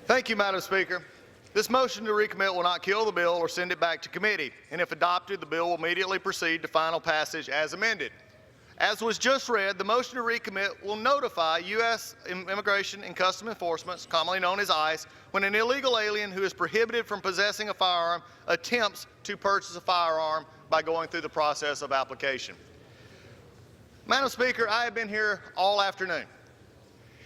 Thank you, Madam Speaker. This motion to recommit will not kill the bill or send it back to committee, and if adopted, the bill will immediately proceed to final passage as amended. As was just read, the motion to recommit will notify U.S. Immigration and Customs Enforcement, commonly known as ICE, when an illegal alien who is prohibited from possessing a firearm attempts to purchase a firearm by going through the process of application. Madam Speaker, I have been here all afternoon,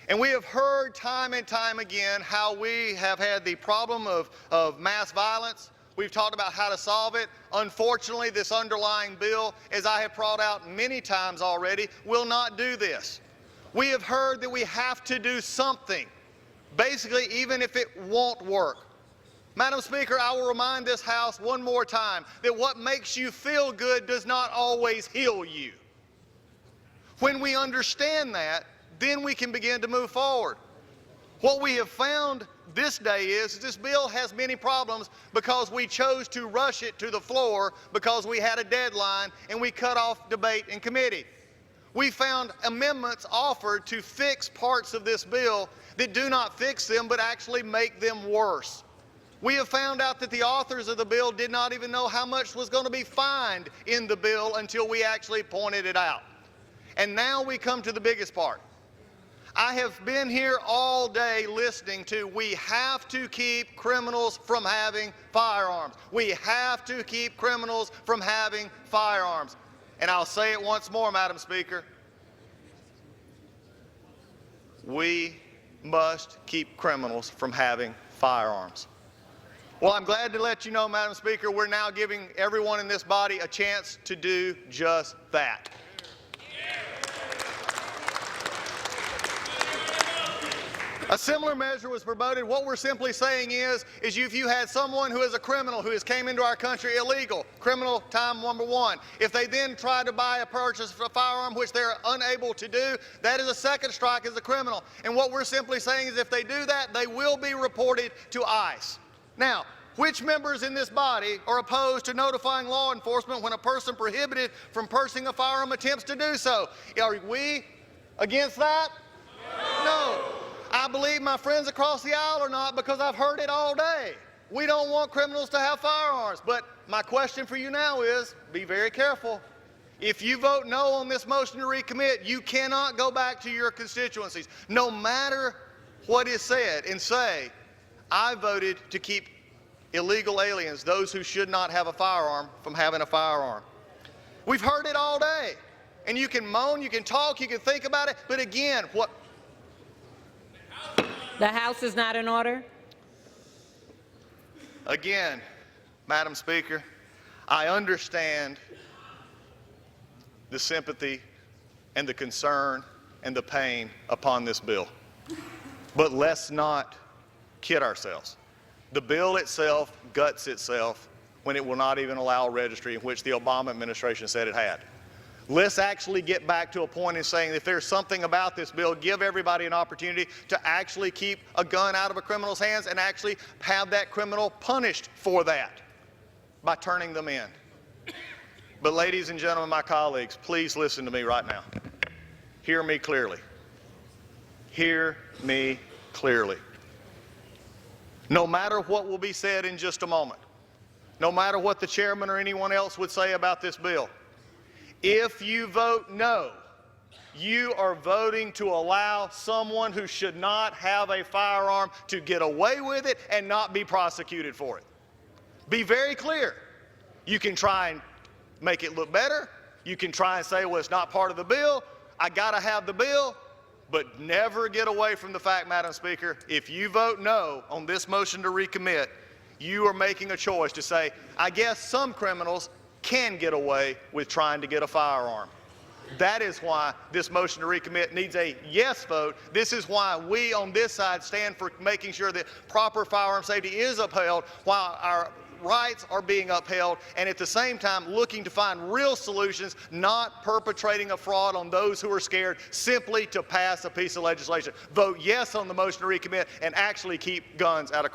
and we have heard time and time again how we have had the problem of mass violence. We've talked about how to solve it. Unfortunately, this underlying bill, as I have brought out many times already, will not do this. We have heard that we have to do something, basically even if it won't work. Madam Speaker, I will remind this House one more time that what makes you feel good does not always heal you. When we understand that, then we can begin to move forward. What we have found this day is this bill has many problems because we chose to rush it to the floor because we had a deadline and we cut off debate in committee. We found amendments offered to fix parts of this bill that do not fix them but actually make them worse. We have found out that the authors of the bill did not even know how much was going to be fined in the bill until we actually pointed it out. And now we come to the biggest part. I have been here all day listening to we have to keep criminals from having firearms. We have to keep criminals from having firearms. And I'll say it once more, Madam Speaker. We must keep criminals from having firearms. Well, I'm glad to let you know, Madam Speaker, we're now giving everyone in this body a chance to do just that. A similar measure was promoted. What we're simply saying is if you had someone who is a criminal who has came into our country illegal, criminal time number one, if they then try to buy a purchase of a firearm which they're unable to do, that is a second strike as a criminal. And what we're simply saying is if they do that, they will be reported to ICE. Now, which members in this body are opposed to notifying law enforcement when a person prohibited from purchasing a firearm attempts to do so? Are we against that? No. I believe my friends across the aisle are not because I've heard it all day. We don't want criminals to have firearms. But my question for you now is, be very careful. If you vote no on this motion to recommit, you cannot go back to your constituencies, no matter what is said, and say, I voted to keep illegal aliens, those who should not have a firearm, from having a firearm. We've heard it all day. And you can moan, you can talk, you can think about it, but again, The House is not in order. Again, Madam Speaker, I understand the sympathy and the concern and the pain upon this bill. But let's not kid ourselves. The bill itself guts itself when it will not even allow a registry, in which the Obama administration said it had. Let's actually get back to a point in saying if there's something about this bill, give everybody an opportunity to actually keep a gun out of a criminal's hands and actually have that criminal punished for that by turning them in. But ladies and gentlemen, my colleagues, please listen to me right now. Hear me clearly. Hear me clearly. No matter what will be said in just a moment, no matter what the chairman or anyone else would say about this bill, if you vote no, you are voting to allow someone who should not have a firearm to get away with it and not be prosecuted for it. Be very clear. You can try and make it look better. You can try and say, well, it's not part of the bill. I got to have the bill. But never get away from the fact, Madam Speaker, if you vote no on this motion to recommit, you are making a choice to say, I guess some criminals can get away with trying to get a firearm. That is why this motion to recommit needs a yes vote. This is why we on this side stand for making sure that proper firearm safety is upheld while our rights are being upheld, and at the same time looking to find real solutions, not perpetrating a fraud on those who are scared simply to pass a piece of legislation. Vote yes on the motion to recommit and actually keep guns out of